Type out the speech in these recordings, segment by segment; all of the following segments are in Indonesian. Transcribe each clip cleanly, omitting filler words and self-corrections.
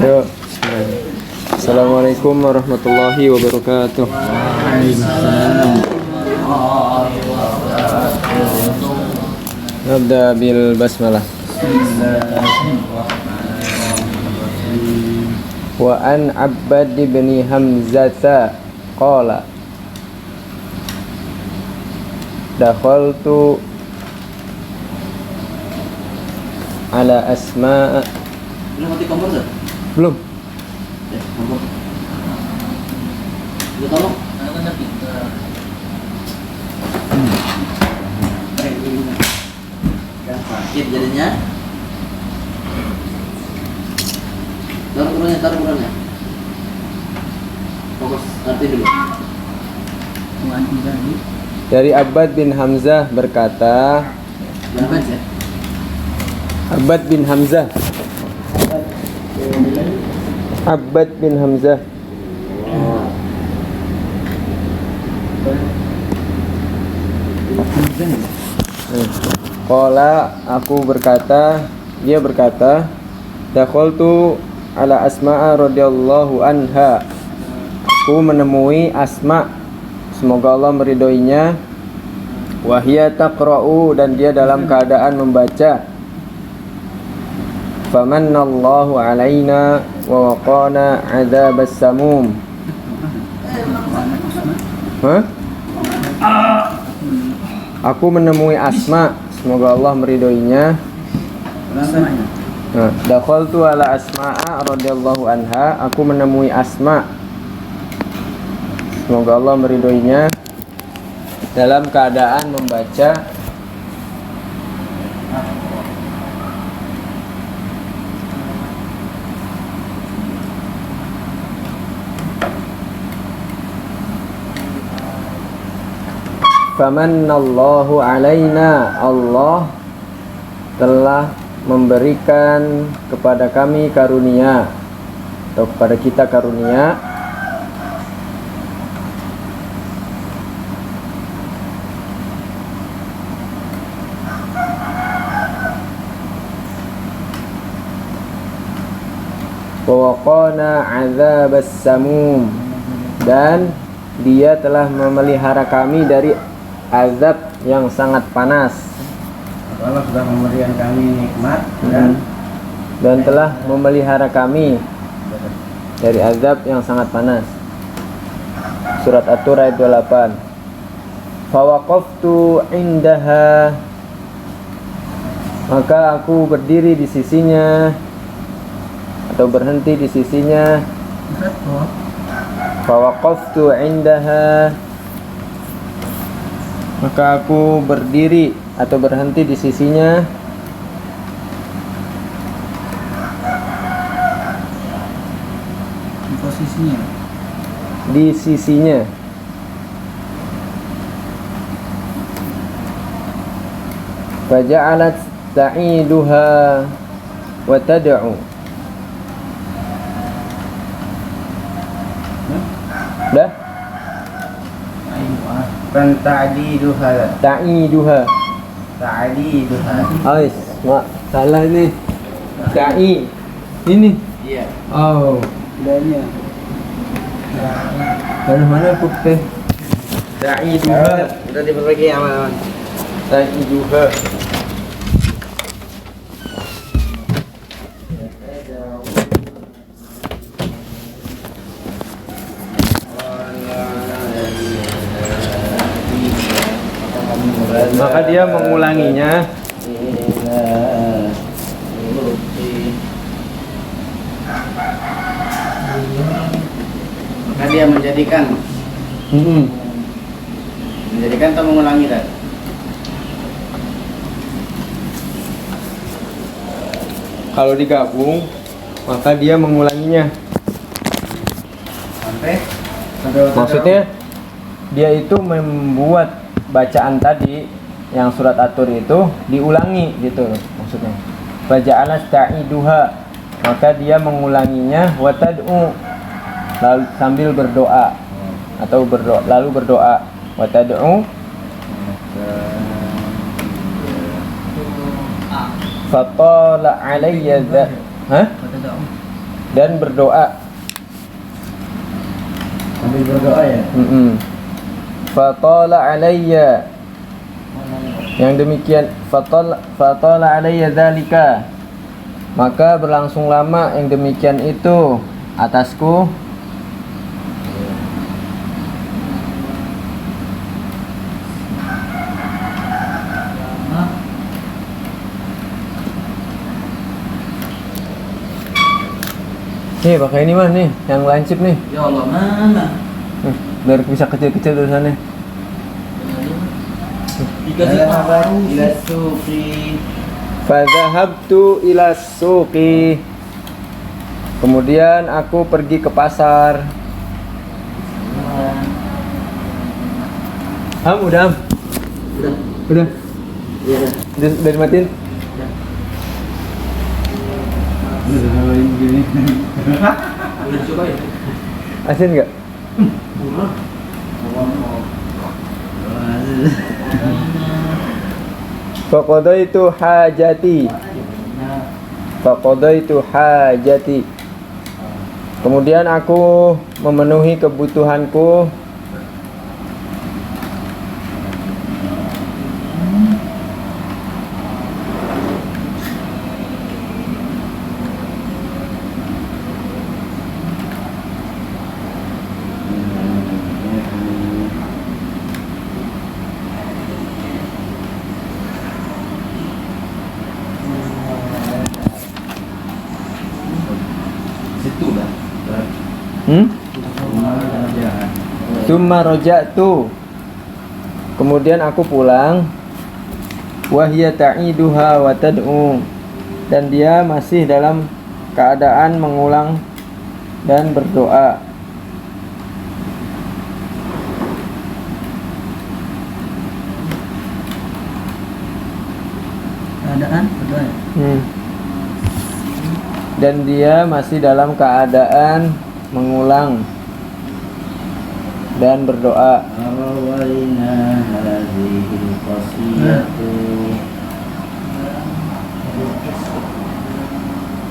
Yuk. Assalamualaikum warahmatullahi wabarakatuh. Nabda bil basmalah. Wa an Abbad bin Hamzata qala dakhaltu ala Asma. Belum mati kompor tak? Belum. Ya, kompor. Lu tolong. Kan sakit jadinya. Taruh ukurannya. Fokus arti dulu. Dari Abbad bin Hamzah berkata, Jangan ya. Abbad bin Hamzah. Abbad bin Hamzah. Qala, aku berkata, dia berkata, dakhaltu ala Asma'a radhiyallahu anha. Aku menemui Asma, semoga Allah meridhoinya. Wahia taqra'u, dan dia dalam keadaan membaca. Famannallahu alaina wa waqana adzabas samum. Aku menemui Asma, semoga Allah meridhoinya. Dakhaltu ala Asma'a radhiyallahu anha. Aku menemui Asma, semoga Allah meridhoinya, dalam keadaan membaca Famannallahu alaina, Allah telah memberikan kepada kami karunia, atau kepada kita karunia, wa waqana adzabas samum, dan dia telah memelihara kami dari azab yang sangat panas. Allah sudah memberikan kami nikmat dan telah memelihara kami dari azab yang sangat panas. Surat At-Tur ayat 28. Fawaqaftu indaha, maka aku berdiri di sisinya atau berhenti di sisinya. Fawaqaftu indaha, maka aku berdiri atau berhenti di sisinya. di posisinya. Di sisinya. Faja'alat ta'iduha wa tad'u. Dah? Kan ta'diduha. Ta'iduha. Ta'diduha. Ais, mak salah ni. Ta'i. Ini. Iya. Oh, bedanya. Mana putih? Ta'iduha. Udah diperbaiki aman. Ta'iduha. Maka dia mengulanginya. Maka dia menjadikan atau mengulangi kan? Kalau digabung, maka dia mengulanginya. Sampai Maksudnya dia itu membuat bacaan tadi yang surat At-Tur itu diulangi gitu maksudnya. Faja'ala ta'iduha, maka dia mengulanginya, wa tad'u, lalu sambil berdoa atau lalu berdoa, wa tad'u. Fatala alayya Hah? Dan berdoa. Sambil berdoa ya. Fatala alayya. Yang demikian fatala alayya dzalika. Maka berlangsung lama yang demikian itu atasku. Nih pakai ini mah nih, yang lancip nih. Ya Allah, mana? Biar bisa kecil-kecil tulisannya. Dikasih baru ila suqi. Fadhahabtu ila suqi. Kemudian aku pergi ke pasar. Udah. Udah. Iya. Udah dimatiin. Gini. Udah coba ya? Asin nggak? Faqadaitu hajati. Faqadaitu hajati. Kemudian aku memenuhi kebutuhanku. Situ dah. Summa raja'tu. Kemudian aku pulang. Wahya ta'iduha wa tad'u. Dan dia masih dalam keadaan mengulang dan berdoa. Keadaan berdoa ya? Dan dia masih dalam keadaan mengulang dan berdoa. Rawaina hadhil qasiyatu.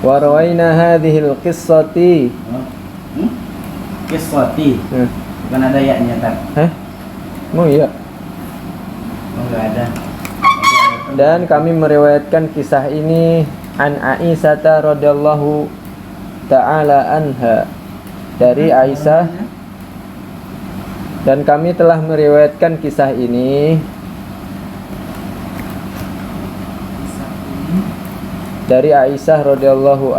Wa rawaina hadhil qissati. Kiswati. Bukan ada ya-nya tak. Hah? Mau iya. Oh, enggak ada. Dan kami meriwayatkan kisah ini an Aisyah radhiyallahu ta'ala anha, dari Aisyah, dan kami telah meriwayatkan kisah ini dari Aisyah radhiyallahu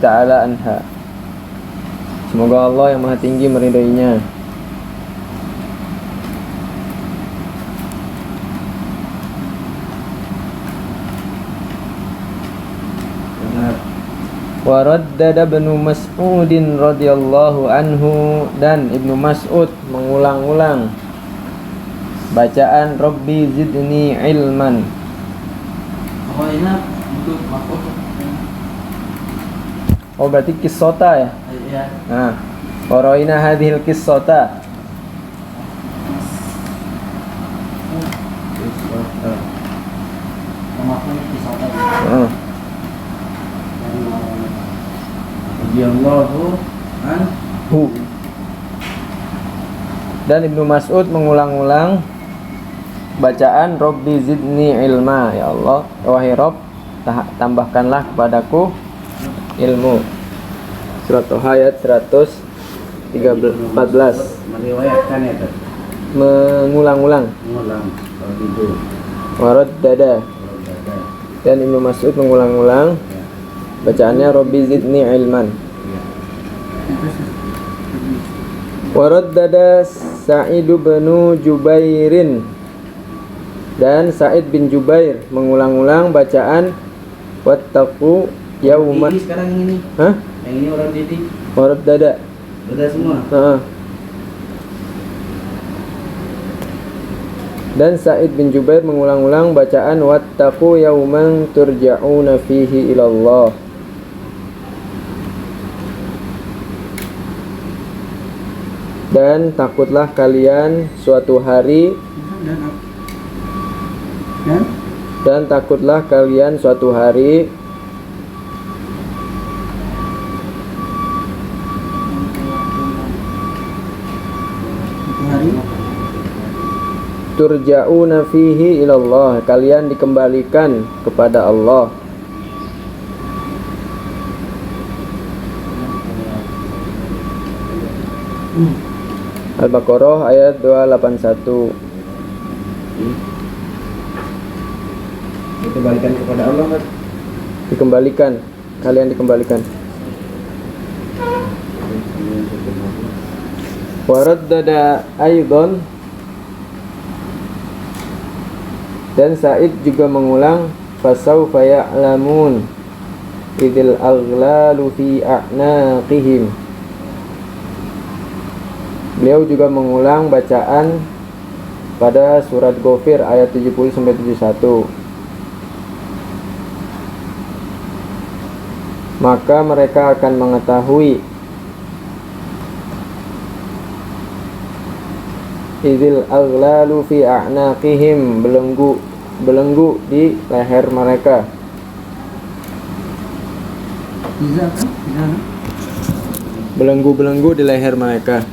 ta'ala anha. Semoga Allah yang Maha Tinggi meridhoinya. Wa raddada Ibnu Mas'udin radhiyallahu anhu, dan Ibnu Mas'ud mengulang-ulang bacaan Rabbi zidni ilman. Oh ini untuk makhluk. Oh berarti kisota ya? Iya. Nah, wa raina hadhil kisota. Makhluk kisah tadi. Radhiyallahu anhu. Dan Ibnu Mas'ud mengulang-ulang bacaan Rabbi zidni ilma. Ya Allah, wahai Rabb, tambahkanlah kepadaku ilmu. Surat ayat 114. Meriwayatkan ya tak. Mengulang-ulang. Mengulang kalau itu. Waraddada. Dan Ibnu Mas'ud mengulang-ulang bacaannya Rabbi zidni ilman. Waraddada Sa'id bin Jubairin, dan Sa'id bin Jubair mengulang-ulang bacaan wattaqu yauman. Ini sekarang ini. Hah? Yang ini orang didik. Waraddada. Udah semua. Dan Sa'id bin Jubair mengulang-ulang bacaan wattaqu yauman turja'una fihi ilallah. Dan takutlah kalian suatu hari, dan takutlah kalian suatu hari turja'una fihi ilallah, kalian dikembalikan kepada Allah. Al-Baqarah ayat 281. Dikembalikan kepada Allah kan? Dikembalikan, kalian dikembalikan. Waraddada aidan, dan Sa'id juga mengulang, fasawfa ya'lamun idil aghlalu fi a'naqihim. Beliau juga mengulang bacaan pada surat Ghafir ayat 70-71. Maka mereka akan mengetahui idil aghlalu fi a'naqihim, belenggu di leher mereka. Belenggu di leher mereka.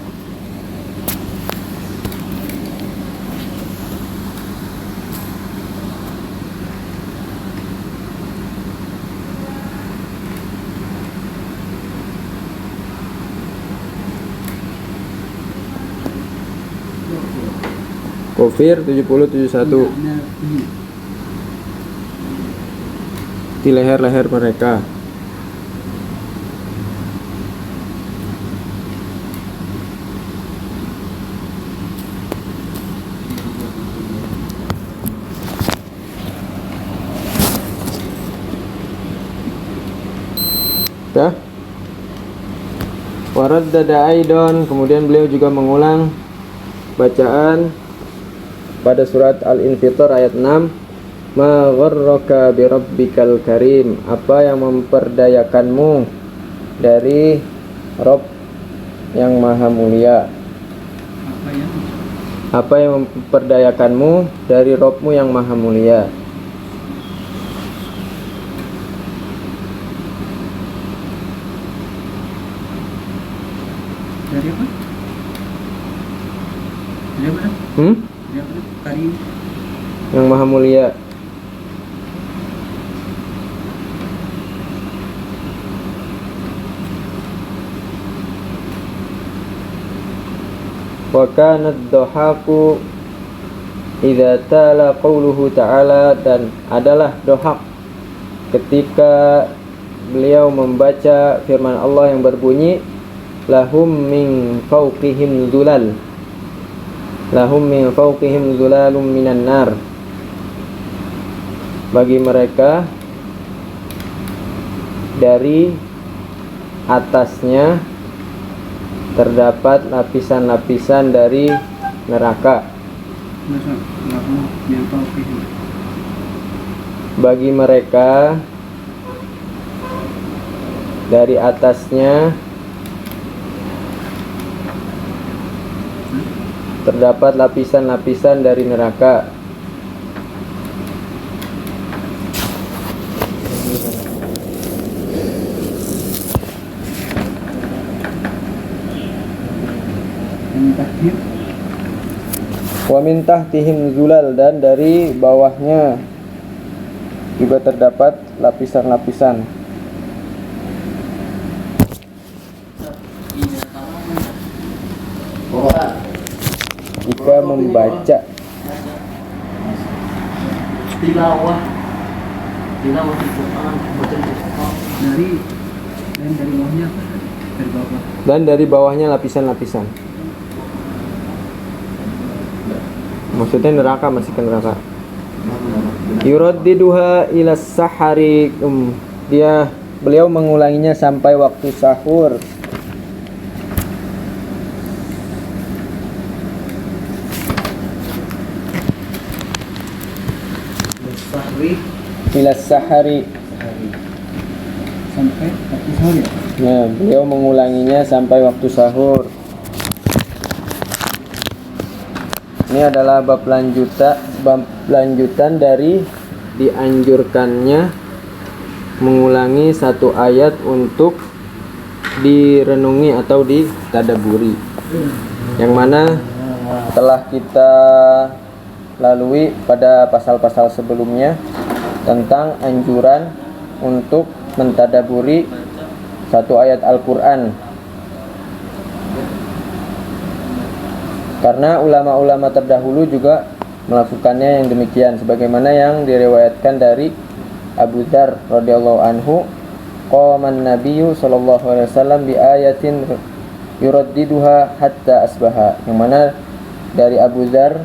Ghafir 70-71, di leher-leher mereka. Ya. Waraddada aidan, kemudian beliau juga mengulang bacaan pada surat Al-Infitar ayat 6, ma gharraka bi rabbikal karim, apa yang memperdayakanmu dari Rabb yang maha mulia. Apa yang memperdayakanmu dari Rabbmu yang maha mulia. Dari apa? Dari mana? Dari apa? Karim. Yang maha mulia. Wa kana ad-dhahaku idza tala qauluhu ta'ala, dan adalah dohak ketika beliau membaca firman Allah yang berbunyi, lahum min fawqihim dhulal, lahum min fawqihim dhulalum minan nar, bagi mereka dari atasnya terdapat lapisan-lapisan dari neraka. Bagi mereka dari atasnya terdapat lapisan-lapisan dari neraka. Wa min tahtihim zulal, dan dari bawahnya juga terdapat lapisan-lapisan. Jika membaca tilawah Al-Quran, baca Al-Quran dari bawahnya, dari bawah. dan dari bawahnya lapisan-lapisan. Maksudnya neraka, masih ke neraka. Yuraddiduha ila sahari, beliau mengulanginya sampai waktu sahur. Ila sahari, Sampai waktu sahur ya? nah, beliau mengulanginya sampai waktu sahur. Ini adalah bab lanjutan dari dianjurkannya mengulangi satu ayat untuk direnungi atau ditadaburi, yang mana telah kita lalui pada pasal-pasal sebelumnya tentang anjuran untuk mentadaburi satu ayat Al-Quran. Karena ulama-ulama terdahulu juga melakukannya yang demikian, sebagaimana yang diriwayatkan dari Abu Dzar radhiyallahu anhu, qaman nabiyyu sallallahu alaihi wasallam bi ayatin yuraddiduha hatta asbaha, yang mana dari Abu Dzar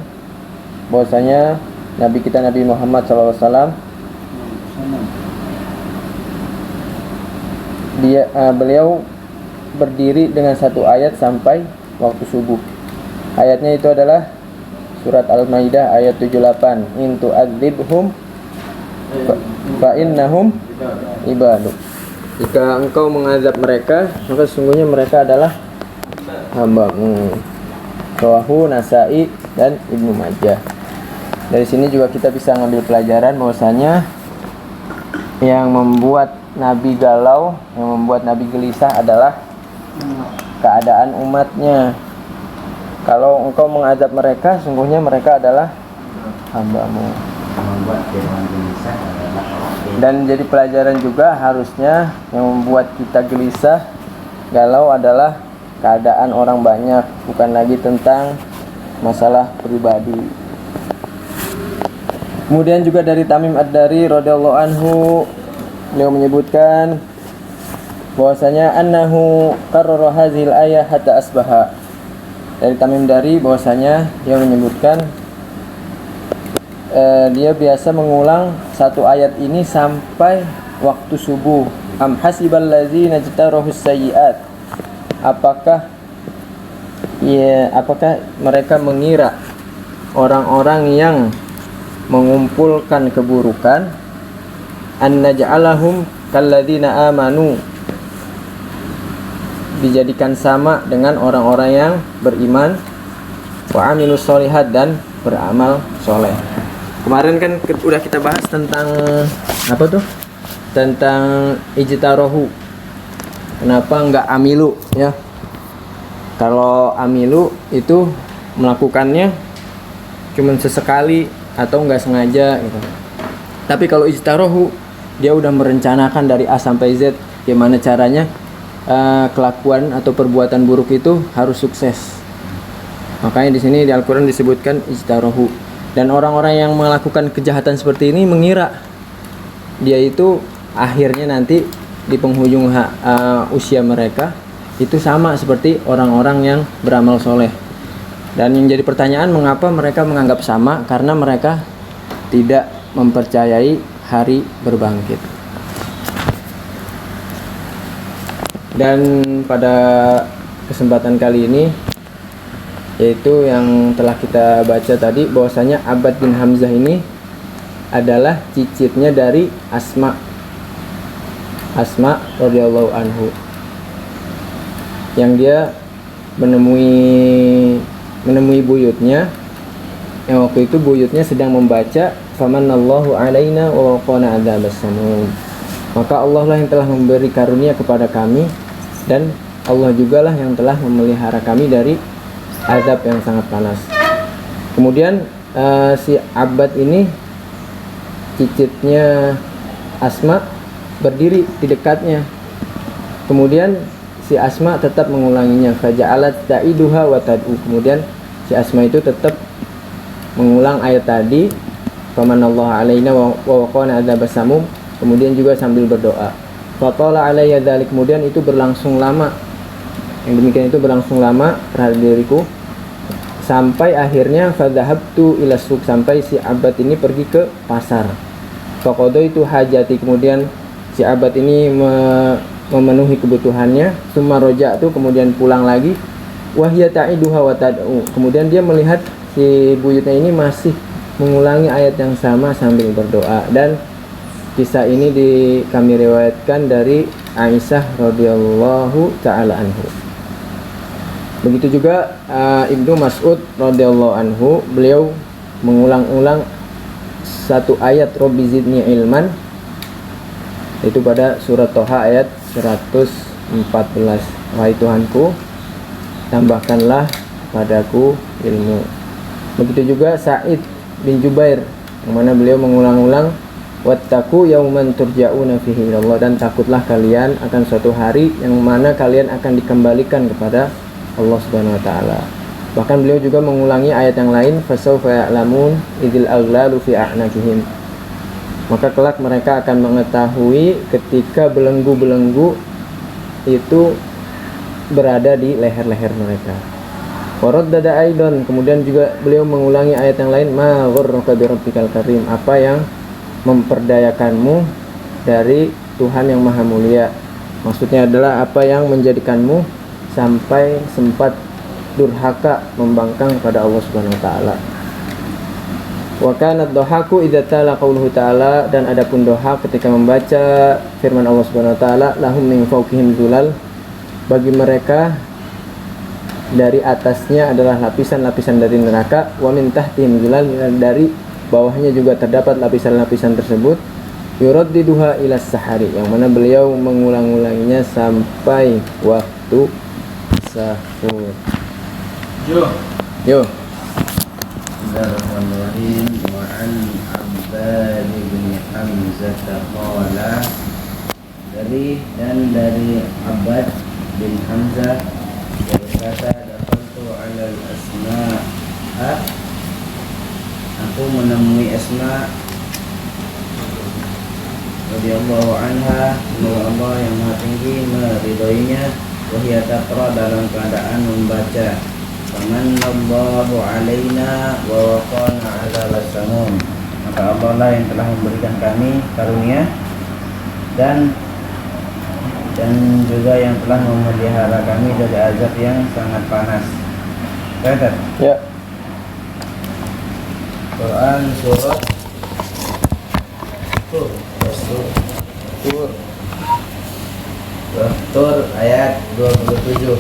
bahwasanya Nabi kita Nabi Muhammad sallallahu alaihi wasallam beliau berdiri dengan satu ayat sampai waktu subuh. Ayatnya itu adalah surat Al-Maidah ayat 78, in tu'adzibhum fa innahum ibadu. Jika engkau mengazab mereka, maka sesungguhnya mereka adalah hamba-Mu. Rawahu Nasa'i dan Ibnu Majah. Dari sini juga kita bisa ngambil pelajaran bahwasanya yang membuat Nabi galau, yang membuat Nabi gelisah adalah keadaan umatnya. Kalau engkau mengazab mereka, sungguhnya mereka adalah hamba-Mu. Membuat firman gelisah adalah Dan jadi pelajaran juga harusnya yang membuat kita gelisah, galau adalah keadaan orang banyak, bukan lagi tentang masalah pribadi. Kemudian juga dari Tamim Ad-Dari radhiyallahu anhu, beliau menyebutkan bahwasanya annahu qarrara hadzal ayah hatta asbaha. Dari Tamim Dari bahwasanya dia menyebutkan dia biasa mengulang satu ayat ini sampai waktu subuh. Am hasibal ladzina jtarahus sayyi'at, apakah mereka mengira orang-orang yang mengumpulkan keburukan, an naj'alahum kalladzina amanu, dijadikan sama dengan orang-orang yang beriman, wa amilus sholihat, dan beramal soleh. Kemarin kan udah kita bahas tentang apa tuh? Tentang ijtarohu. Kenapa enggak amilu ya? Kalau amilu itu melakukannya cuman sesekali atau enggak sengaja gitu. Tapi kalau ijtarohu, dia udah merencanakan dari A sampai Z gimana caranya kelakuan atau perbuatan buruk itu harus sukses. Makanya di sini di Al-Qur'an disebutkan ijtarohu. Dan orang-orang yang melakukan kejahatan seperti ini mengira dia itu akhirnya nanti di penghujung usia mereka itu sama seperti orang-orang yang beramal soleh. Dan yang jadi pertanyaan, mengapa mereka menganggap sama? Karena mereka tidak mempercayai hari berbangkit. Dan pada kesempatan kali ini, yaitu yang telah kita baca tadi, bahwasanya Abbad bin Hamzah ini adalah cicitnya dari Asma radhiyallahu anhu, yang dia menemui buyutnya, yang waktu itu buyutnya sedang membaca famanallahu alaina wa waqana adzabas samum, maka Allah lah yang telah memberi karunia kepada kami, dan Allah jugalah yang telah memelihara kami dari azab yang sangat panas. Kemudian si Abbad ini, cicitnya Asma, berdiri di dekatnya. Kemudian si Asma tetap mengulanginya, faja'alat ta'iduha wa tad'u. Kemudian si Asma itu tetap mengulang ayat tadi, famanallahu alaina wa waqana adzabas samum, kemudian juga sambil berdoa. Fatala alayya dzalik, kemudian itu berlangsung lama. Yang demikian itu berlangsung lama terhadap diriku, sampai akhirnya fadhahabtu ila suq, sampai si Abbad ini pergi ke pasar. Faqadha itu hajati, kemudian si Abbad ini memenuhi kebutuhannya. Summa raja'tu, kemudian pulang lagi. Wahya ta'iduha wa tad'u, kemudian dia melihat si buyutnya ini masih mengulangi ayat yang sama sambil berdoa. Dan kisah ini kami riwayatkan dari Aisyah radhiyallahu taala anhu. Begitu juga Ibnu Mas'ud radhiyallahu anhu, beliau mengulang-ulang satu ayat Rabbi zidni ilman, itu pada surat Toha ayat 114. Wahai Tuhanku, tambahkanlah padaku ilmu. Begitu juga Sa'id bin Jubair, yang mana beliau mengulang-ulang wattaqu yauman turja'una fihi ilallah, dan takutlah kalian akan suatu hari yang mana kalian akan dikembalikan kepada Allah Subhanahu wa taala. Bahkan beliau juga mengulangi ayat yang lain, fasawfa ya'lamun idzil aghlalu fi a'naqihim, maka kelak mereka akan mengetahui ketika belenggu-belenggu itu berada di leher-leher mereka. Waraddada aidan, kemudian juga beliau mengulangi ayat yang lain, ma ghurraka bi rabbikal karim, apa yang memperdayakanmu dari Tuhan yang maha mulia. Maksudnya adalah apa yang menjadikanmu sampai sempat durhaka membangkang pada Allah Subhanahu wa taala. Wa kanat dhahaku idza tala qauluhu ta'ala, dan adapun dohak ketika membaca firman Allah Subhanahu wa taala, lahum min fawqihim zulal, bagi mereka dari atasnya adalah lapisan-lapisan dari neraka, wa min tahtihim zulal, dari bawahnya juga terdapat lapisan-lapisan tersebut, yuraddiduha ila sahari, yang mana beliau mengulang-ulanginya sampai waktu sahur. Yo. Bismillahirrahmanirrahim. Wa an Abbad bin Hamzah qala, dari Abbad bin Hamzah berkata, dakhaltu 'ala al-Asma', aku menemui Asma radhiyallahu anha, semoga Allah yang maha tinggi meridhoinya, wahia taqra, dalam keadaan membaca, famanallahu alaina wa waqana 'adzabas samum, maka Allah lah yang telah memberikan kami karunia dan juga yang telah memelihara kami dari azab yang sangat panas. Kata Ya. Quran surat Tur ayat 27.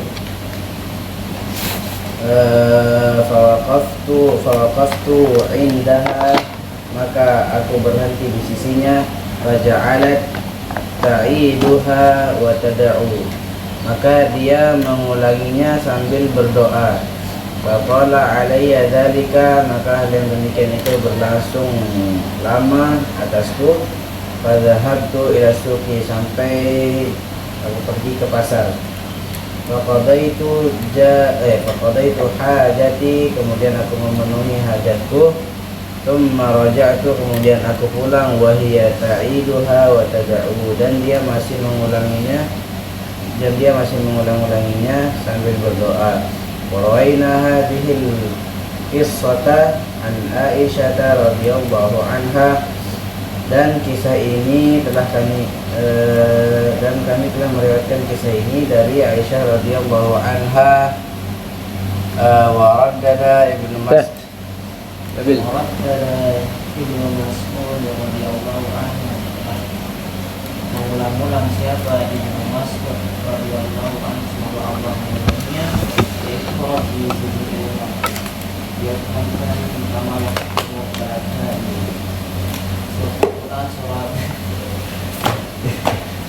Fawaqaftu indaha, maka aku berhenti di sisinya, faja'alat ta'iduha wa tada'u, maka dia mengulanginya sambil berdoa. Faqala alayya dzalika, maka hal yang demikian itu berlangsung lama atasku. Fadhahabtu ila suqi, sampai aku pergi ke pasar. Faqadaitu hajati, kemudian aku memenuhi hajatku. Tsumma raja'tu, kemudian aku pulang, wa hiya ta'iduha wa tad'u, dan dia masih mengulanginya sambil berdoa. Wa rawaina hadhil qissata an Aisyah radhiyallahu anha, dan kisah ini kami telah meriwayatkan kisah ini dari Aisyah radhiyallahu anha. Wa raddada Ibnu Mas'ud radhiyallahu anhu, mengulang-ulang siapa Ibnu Mas'ud radhiyallahu anhu, semoga Allah meridhoinya, iqra di sudurnya, dia akan kamalah membaca surat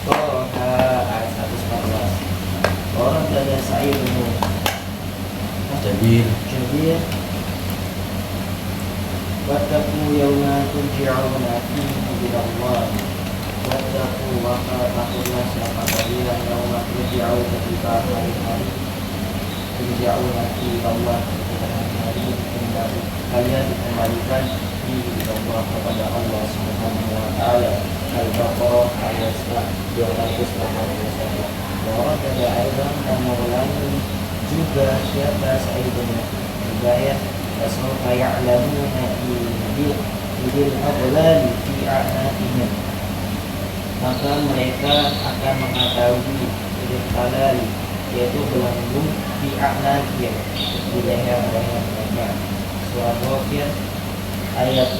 Toha ayat 114. Orang dari Sa'id bin Jabir, wattaqu yawma turja'una fihi ila Allah, wattaqu wa takutlah siapa kalian yawma turja'u, ketika hari-hari turja'una fihi ila Allah, ketika hari-hari kalian dikembalikan ila Allah, kepada Allah Subhanahu wa taala. Al-Baqarah ayat 281. Orang ada ayat dan mengulangi juga siapa Sa'id bin Jubair, fasawfa ya'lamuna idil aghlal fi a'naqihim, maka mereka akan mengetahui idil aghlal, yaitu belenggu, fi a'naqihim, di leher-leher mereka. Surah Ghafir ayat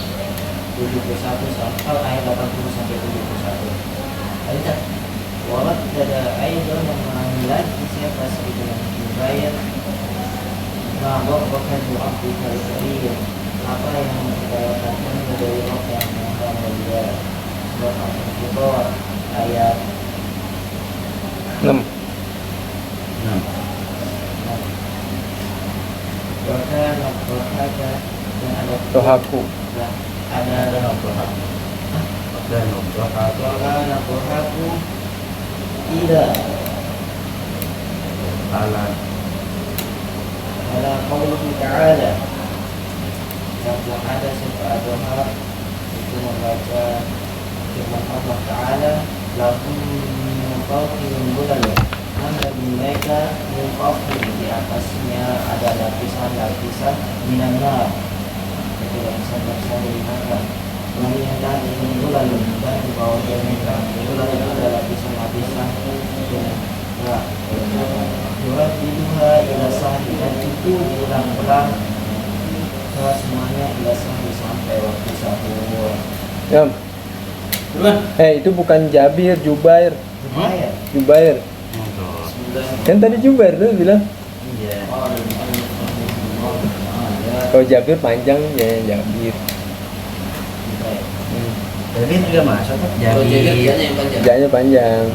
71 sampai ayat 80 sampai 71. Ayat warat ada ayat yang mengulangi lagi siapa Sa'id bin Jubair, ma ghafara Rabbikal Karim, apa yang memperdayakanmu dari Rabb yang maha mulia. Surah Al-Furqan ayat 6. Bahkan dan ada Dohaku kana Dan Abdullah wakana burhaku tidak ala ala qawlihi ta'ala yang ada sifat doa itu membaca firman Allah Ta'ala lahum min fawqihim dhulalun di mereka min fawqihim di atasnya ada lapisan-lapisan minan nar itu lapisan-lapisan dari neraka kemudian dari dhulalun dan di bawah mereka dhulalun ada lapisan-lapisan Yurat biduha ila sahri dan itu diulang-ulang semuanya ila sahri sampai waktu sahur. Ya. Itu bukan Jabir, Jubair. Lumayan. Jubair. Kan tadi Jubair tuh bilang. Iya. Kalau Jabir panjang ya Jabir. Tapi juga masuk kan? Kalau jaga Jadi dianya yang panjang. Janya panjang.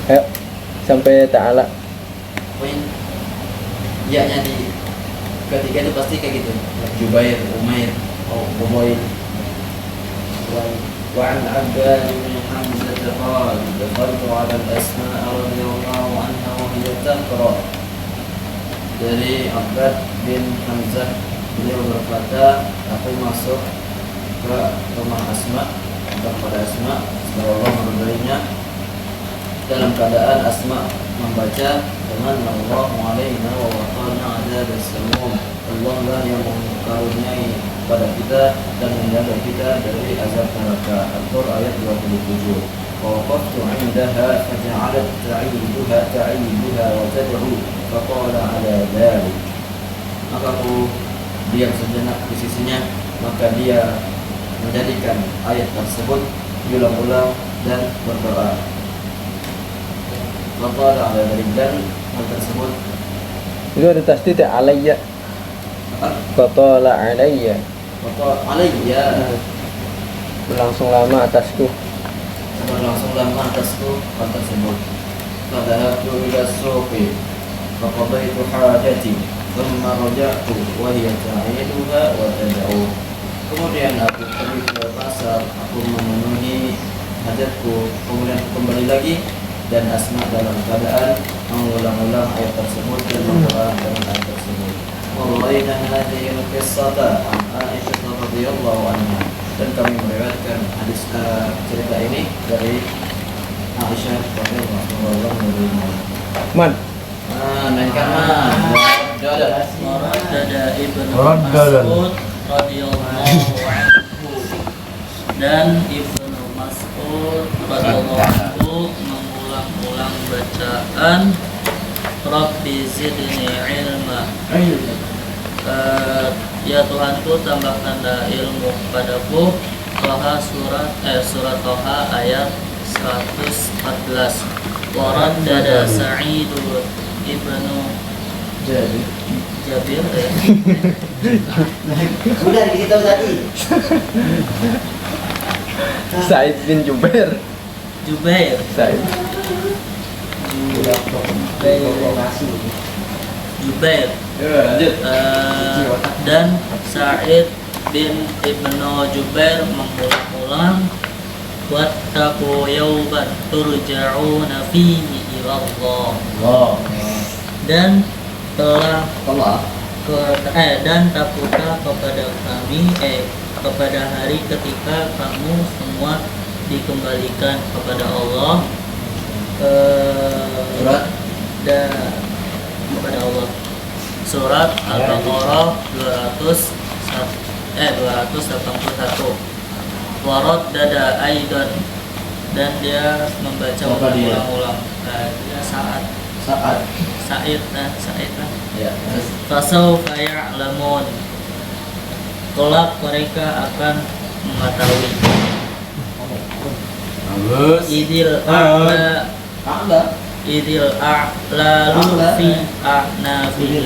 Ayo sampai ta'ala. Poin ya-nya di ketiga itu pasti kayak gitu. Jubair, Umair, Umair. وعن عباد بن حمزة قال دخلت على الأسماء رضي الله عنها وهي تقرأ. Dari Abbad bin Hamzah, beliau berkata, aku masuk ke rumah Asma kepada Asma setelah Allah meridainya dalam keadaan Asma membaca dengan Allah alaina wa waqana adzabas samum. Allah lah yang mengaruniai pada kita dan menjaga kita dari azab neraka. Al-Qur ayat 27. Wa waqaftu 'indaha faja'alat ta'iduha wa tad'u faqala 'ala dhalik. Maka aku diam sejenak di sisinya, maka dia menjadikan ayat tersebut diulang-ulang dan berdoa. Faqala 'ala dhalik, dan hal tersebut Itu ada tasdid ya alayya. Qatala alayya. faqala alayya, Berlangsung lama atasku. berlangsung lama atasku hal tersebut. Fadhahabtu ila suqi faqadaitu hajati thumma raja'tu wa hiya ta'iduha wa tad'u. Kemudian aku pergi ke pasar, aku memenuhi hajatku, kemudian aku kembali lagi dan Asma dalam keadaan mengulang-ulang ayat tersebut dan berdoa dengan ayat tersebut. Wallaina hadhihi al-qissata an Aisyah radhiyallahu anha, dan kami meriwayatkan hadis cerita ini dari Aisyah radhiyallahu anha. Man. Mainkan mah. Ada. Raddada Ibnu Raddadan. Mas'ud radhiyallahu anhu, dan Ibnu Mas'ud radhiyallahu anhu mengulang-ulang bacaan Rabbi zidni ilma. Ya Tuhanku, tambahkanlah ilmu kepadaku. Toha surat Toha ayat 114. Waraddada Sa'idul Ibnu Jabir Sudah kita tadi. Said bin Jubair. Jubair Said. Jubair Lanjut. dan Sa'id bin Ibnu Jubair mengulang-ulang wattaqu yawman turja'una fihi ila Allah, dan telah dan takutlah kepada kami kepada hari ketika kamu semua dikembalikan kepada Allah, dan kepada Allah. Surat Al-Baqarah 281. Waraddada aidan, dan dia membaca ulang-ulang. Dia Sa'id. Ya. Fasawfa ya'lamun, kelak mereka akan mengetahui. bagus. Idil a'lalu fi a'nafihim.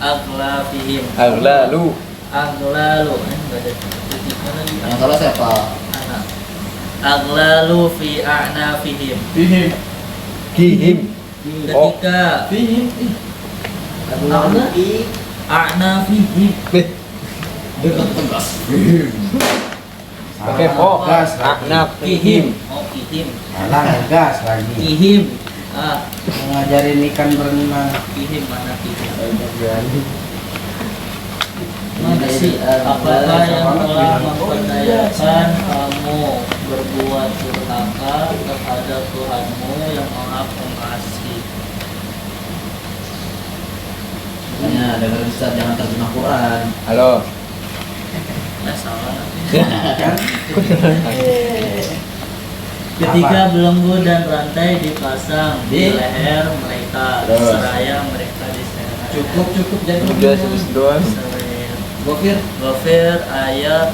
Aghlafihim. Aghlalu. Aghlalu. Enggak ada titik mana nih? Yang salah siapa? Anak. Aghlalu fi a'nafihim. Kihim. Ketika Fihim. a'nafihim. Oke, po. gas Anak. Kihim. Oh, kihim. salah gas lagi Kihim. Ah, ngajarin ikan berenang. kihim mana kihim? Mana sih? Apakah yang telah memperdayakan kamu berbuat durhaka terhadap Tuhanmu yang Maha Pengasih? Makanya dengar Ustaz jangan terjemah Quran. Halo. Salah nanti. Kan? Ketika belenggu dan rantai dipasang di Di? leher mereka, Terus. seraya mereka diseret. Cukup jangan Udah sebut doang. Seret. Gofir. Ghafir ayat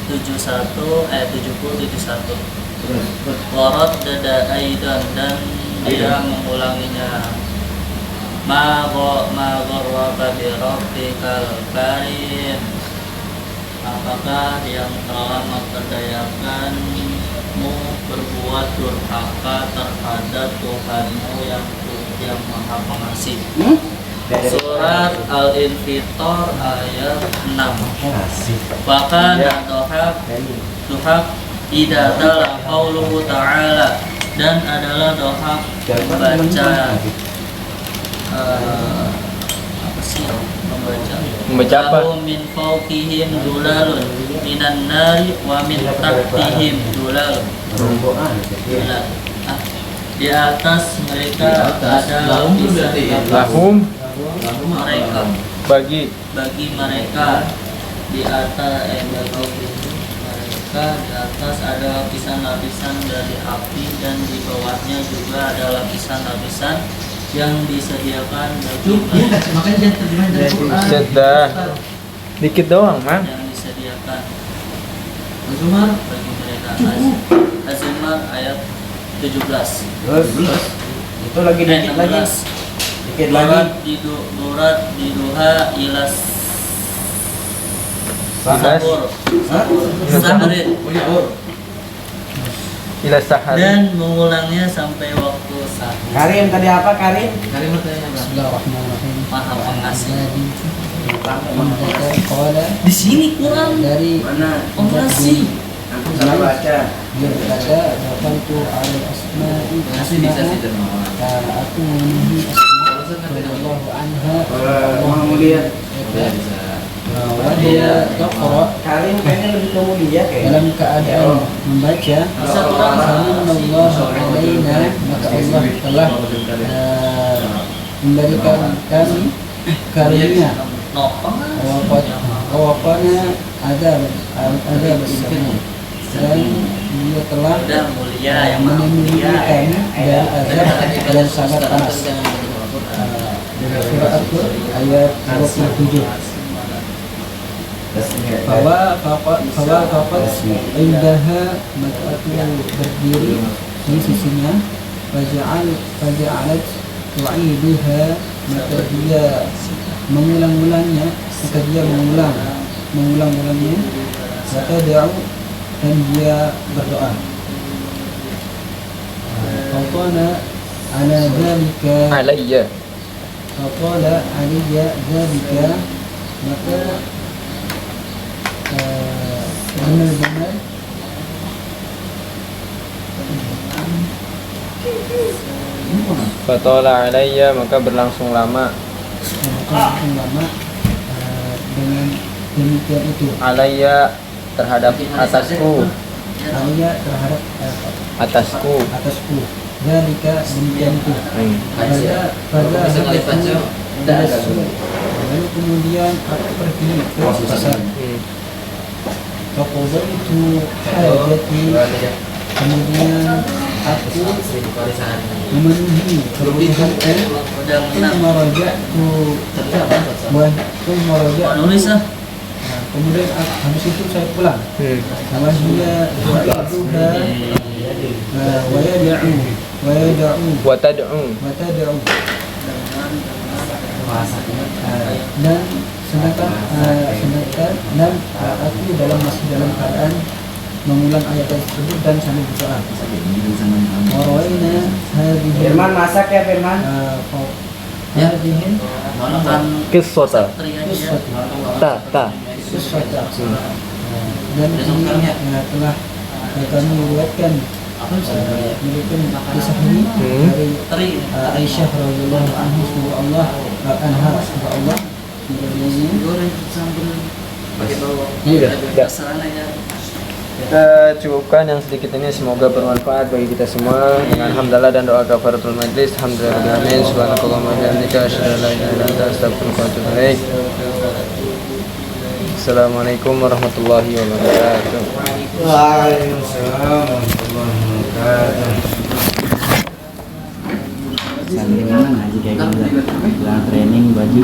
70 71. Terus. Warat dada aidan dan dia mengulanginya. Ma gharraka bi rabbikal karim. Apakah yang telah memperdayakanmu berbuat durhaka terhadap Tuhanmu yang Maha Pengasih? Surat Al-Infitor ayat 6. Bahkan dohak idatalah qauluhu ta'ala, dan adalah dohak membaca apa sih Membaca apa? Lahu min fawqihim dulalun minan nari wa min tahtihim dulalun. Dulal. Di atas mereka ada lapisan Lahum mereka, bagi bagi mereka di atas bagi mereka di atas ada lapisan-lapisan dari api, dan di bawahnya juga ada lapisan-lapisan yang disediakan bagi mereka, Makanya jangan terjemahin dari Quran. Sudah. Dikit doang, Mang. yang disediakan Zumar. bagi mereka. Az-Zumar ayat 17. Terus itu lagi dikit lagi. 16. Dikit lagi. Durat diduha ilas sahur Hah? sahrin, Ila sahari. dan mengulangnya sampai waktu sahur. Karim tadi apa Karim? Karim bertanya apa? Bismillahirrahmanirrahim. Maha Pengasih. Qala Di sini Quran dari Mana? pengasih. Aku salah baca. berkata dafantu ala asma'i Masih bisa sih terjemah. aku memenuhi asma radhiyallahu anha Maha mulia. Udah bisa. wa dia taqra Karim kayaknya lebih ke mulia kayaknya. dalam keadaan membaca Bisa Quran. Sallallahu alaina, maka Allah telah memberikan kami karunia Nopang. wafana ada bersama, dan dia telah Udah mulia yang maha melindungi mulia. kami dari azab dan sangat panas. Surah Al-Qur ayat 27. Bahwa fakat indaha, maka aku berdiri di sisinya. Faja'alat tu'iduha, maka dia mengulang-ulangnya, maka dia mengulang-ulangnya. Watada'u, dan dia berdoa. Faqala ala dhalika, Alayya. faqala aliyya dhalika, maka benar-benar Fatola alayya, maka berlangsung lama. berlangsung lama dengan demikian itu. Alayya, terhadap atasku. Aliyya terhadap Atasku. atasku. Dhalika, demikian itu. Pada Bisa kali baca. Tidak ada. lalu kemudian aku pergi ke pasar. Faqadaitu hajati, kemudian aku memenuhi kebutuhanku. Udah menang. Thumma raja'tu thumma raja'tu. Nulis ah. Nah, kemudian habis itu saya pulang. Wahia tu'iduha wa yada'u Watad'u. dan sedangkan dan aku masih dalam keadaan mengulang ayat tersebut dan sambil berdoa. Warawaina hadhihi Firman masak ya Firman. hadhihi Makan Kisota. satria qissah Ta. Khusus Fatah. Dan ini telah kami meriwayatkan kisah ini dari Aisyah radhiyallahu anha semoga Allah semoga Allah goreng sambal pakai bawang. Iya, dah. Masalahnya Kita cukupkan yang sedikit ini, semoga bermanfaat bagi kita semua. Dengan hamdalah dan doa kafaratul majlis, alhamdulillahirabbil alamin, subhanakallahumma wa bihamdika asyhadu an la ilaha illa anta astaghfiruka wa atubu ilaik. Assalamualaikum warahmatullahi wabarakatuh. Waalaikumsalam warahmatullahi wabarakatuh. Sambil mana ngaji kayak gitu, bilang training baju.